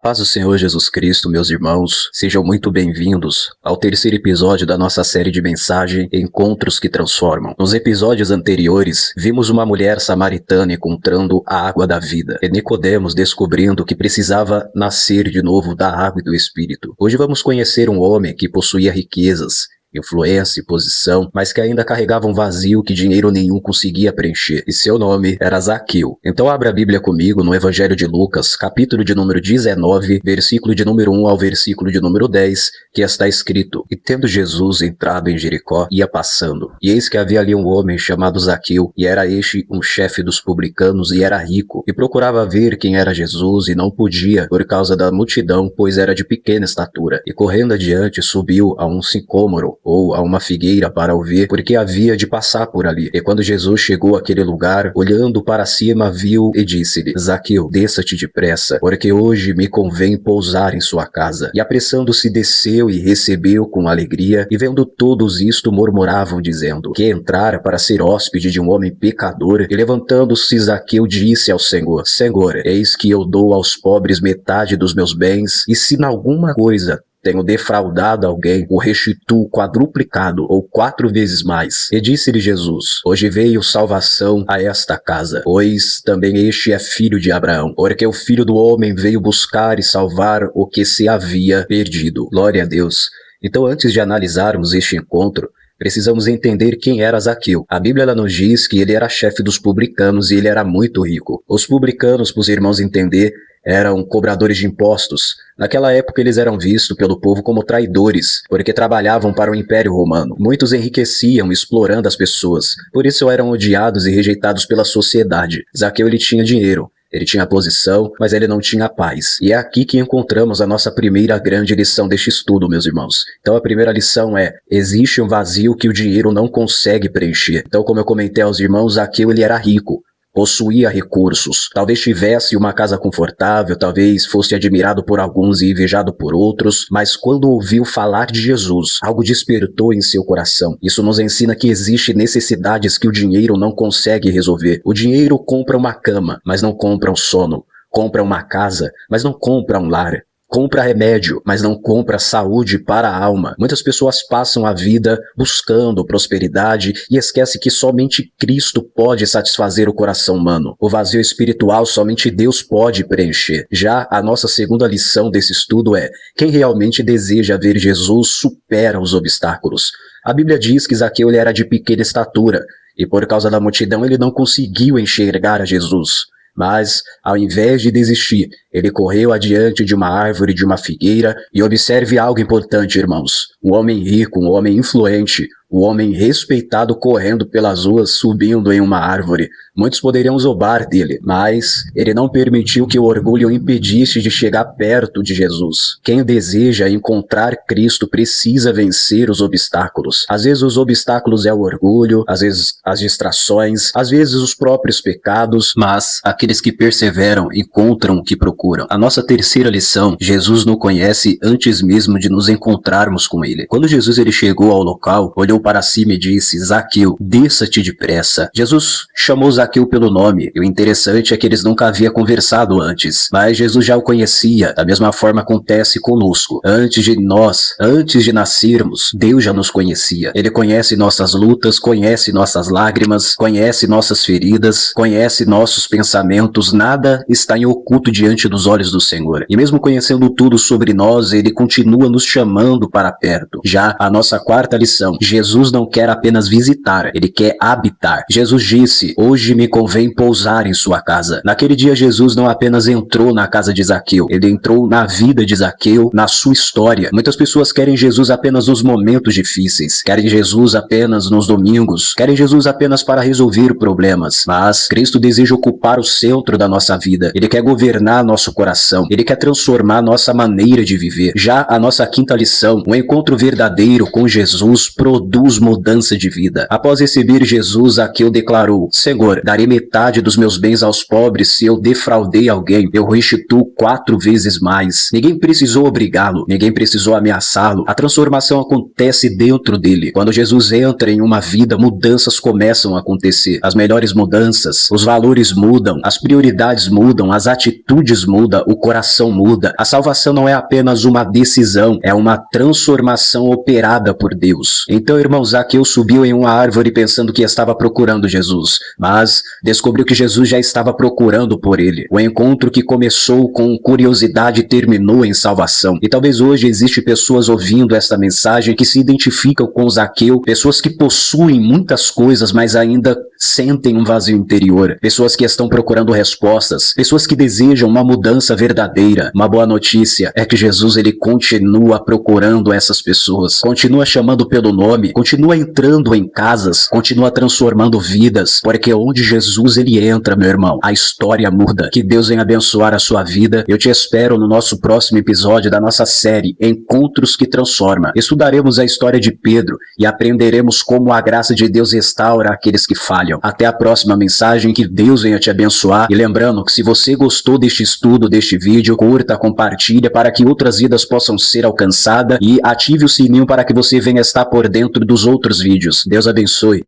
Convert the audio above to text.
Paz do Senhor Jesus Cristo, meus irmãos, sejam muito bem-vindos ao terceiro episódio da nossa série de mensagem Encontros que Transformam. Nos episódios anteriores, vimos uma mulher samaritana encontrando a água da vida e Nicodemos descobrindo que precisava nascer de novo da água e do Espírito. Hoje vamos conhecer um homem que possuía riquezas, influência e posição, mas que ainda carregava um vazio que dinheiro nenhum conseguia preencher, e seu nome era Zaqueu. Então abra a Bíblia comigo no Evangelho de Lucas, capítulo de número 19, versículo de número 1 ao versículo de número 10, que está escrito: E tendo Jesus entrado em Jericó, ia passando, e eis que havia ali um homem chamado Zaqueu, e era este um chefe dos publicanos, e era rico, e procurava ver quem era Jesus, e não podia, por causa da multidão, pois era de pequena estatura, e correndo adiante subiu a um sicômoro, ou a uma figueira para o ver, porque havia de passar por ali. E quando Jesus chegou àquele lugar, olhando para cima, viu e disse-lhe: Zaqueu, desça-te depressa, porque hoje me convém pousar em sua casa. E apressando-se desceu e recebeu com alegria, e vendo todos isto murmuravam, dizendo: que entrara para ser hóspede de um homem pecador. E levantando-se Zaqueu disse ao Senhor: Senhor, eis que eu dou aos pobres metade dos meus bens, e se em alguma coisa tenho defraudado alguém, o restituo quadruplicado ou 4 vezes mais. E disse-lhe Jesus: Hoje veio salvação a esta casa, pois também este é filho de Abraão, porque o Filho do Homem veio buscar e salvar o que se havia perdido. Glória a Deus. Então, antes de analisarmos este encontro, precisamos entender quem era Zaqueu. A Bíblia ela nos diz que ele era chefe dos publicanos e ele era muito rico. Os publicanos, para os irmãos entender, eram cobradores de impostos. Naquela época eles eram vistos pelo povo como traidores, porque trabalhavam para o Império Romano. Muitos enriqueciam explorando as pessoas, por isso eram odiados e rejeitados pela sociedade. Zaqueu ele tinha dinheiro, ele tinha posição, mas ele não tinha paz. E é aqui que encontramos a nossa primeira grande lição deste estudo, meus irmãos. Então a primeira lição é: existe um vazio que o dinheiro não consegue preencher. Então, como eu comentei aos irmãos, Zaqueu ele era rico, possuía recursos, talvez tivesse uma casa confortável, talvez fosse admirado por alguns e invejado por outros, mas quando ouviu falar de Jesus, algo despertou em seu coração. Isso nos ensina que existem necessidades que o dinheiro não consegue resolver. O dinheiro compra uma cama, mas não compra um sono. Compra uma casa, mas não compra um lar. Compra remédio, mas não compra saúde para a alma. Muitas pessoas passam a vida buscando prosperidade e esquecem que somente Cristo pode satisfazer o coração humano. O vazio espiritual somente Deus pode preencher. Já a nossa segunda lição desse estudo é: quem realmente deseja ver Jesus supera os obstáculos. A Bíblia diz que Zaqueu ele era de pequena estatura e por causa da multidão ele não conseguiu enxergar a Jesus. Mas, ao invés de desistir, ele correu adiante de uma árvore de uma figueira. E observe algo importante, irmãos. Um homem rico, um homem influente, um homem respeitado correndo pelas ruas, subindo em uma árvore. Muitos poderiam zombar dele, mas ele não permitiu que o orgulho o impedisse de chegar perto de Jesus. Quem deseja encontrar Cristo precisa vencer os obstáculos. Às vezes os obstáculos é o orgulho, às vezes as distrações, às vezes os próprios pecados, mas aqueles que perseveram encontram o que procuram. A nossa terceira lição: Jesus nos conhece antes mesmo de nos encontrarmos com ele. Quando Jesus ele chegou ao local, olhou para cima e disse: Zaqueu, desça-te depressa. Jesus chamou Zaqueu pelo nome, e o interessante é que eles nunca haviam conversado antes, mas Jesus já o conhecia. Da mesma forma acontece conosco. Antes de nascermos, Deus já nos conhecia. Ele conhece nossas lutas, conhece nossas lágrimas, conhece nossas feridas, conhece nossos pensamentos. Nada está em oculto diante dos olhos do Senhor. E mesmo conhecendo tudo sobre nós, ele continua nos chamando para perto. Já a nossa quarta lição: Jesus não quer apenas visitar, ele quer habitar. Jesus disse: hoje me convém pousar em sua casa. Naquele dia Jesus não apenas entrou na casa de Zaqueu, ele entrou na vida de Zaqueu, na sua história. Muitas pessoas querem Jesus apenas nos momentos difíceis, querem Jesus apenas nos domingos, querem Jesus apenas para resolver problemas, mas Cristo deseja ocupar o centro da nossa vida. Ele quer governar nosso coração, ele quer transformar nossa maneira de viver. Já a nossa quinta lição: o encontro verdadeiro com Jesus produz produz mudança de vida. Após receber Jesus, Zaqueu declarou: Senhor, darei metade dos meus bens aos pobres. Se eu defraudei alguém, eu restituo 4 vezes mais. Ninguém precisou obrigá-lo, ninguém precisou ameaçá-lo. A transformação acontece dentro dele. Quando Jesus entra em uma vida, mudanças começam a acontecer. As melhores mudanças, os valores mudam, as prioridades mudam, as atitudes mudam, o coração muda. A salvação não é apenas uma decisão, é uma transformação operada por Deus. Então, irmão, Zaqueu subiu em uma árvore pensando que estava procurando Jesus, mas descobriu que Jesus já estava procurando por ele. O encontro que começou com curiosidade terminou em salvação. E talvez hoje existe pessoas ouvindo esta mensagem que se identificam com Zaqueu, pessoas que possuem muitas coisas, mas ainda sentem um vazio interior, pessoas que estão procurando respostas, pessoas que desejam uma mudança verdadeira. Uma boa notícia é que Jesus, ele continua procurando essas pessoas, continua chamando pelo nome, continua entrando em casas, continua transformando vidas, porque onde Jesus ele entra, meu irmão, a história muda. Que Deus venha abençoar a sua vida. Eu te espero no nosso próximo episódio da nossa série Encontros que Transforma. Estudaremos a história de Pedro e aprenderemos como a graça de Deus restaura aqueles que falham. Até a próxima mensagem, que Deus venha te abençoar. E lembrando que se você gostou deste estudo, deste vídeo, curta, compartilha para que outras vidas possam ser alcançadas e ative o sininho para que você venha estar por dentro dos outros vídeos. Deus abençoe.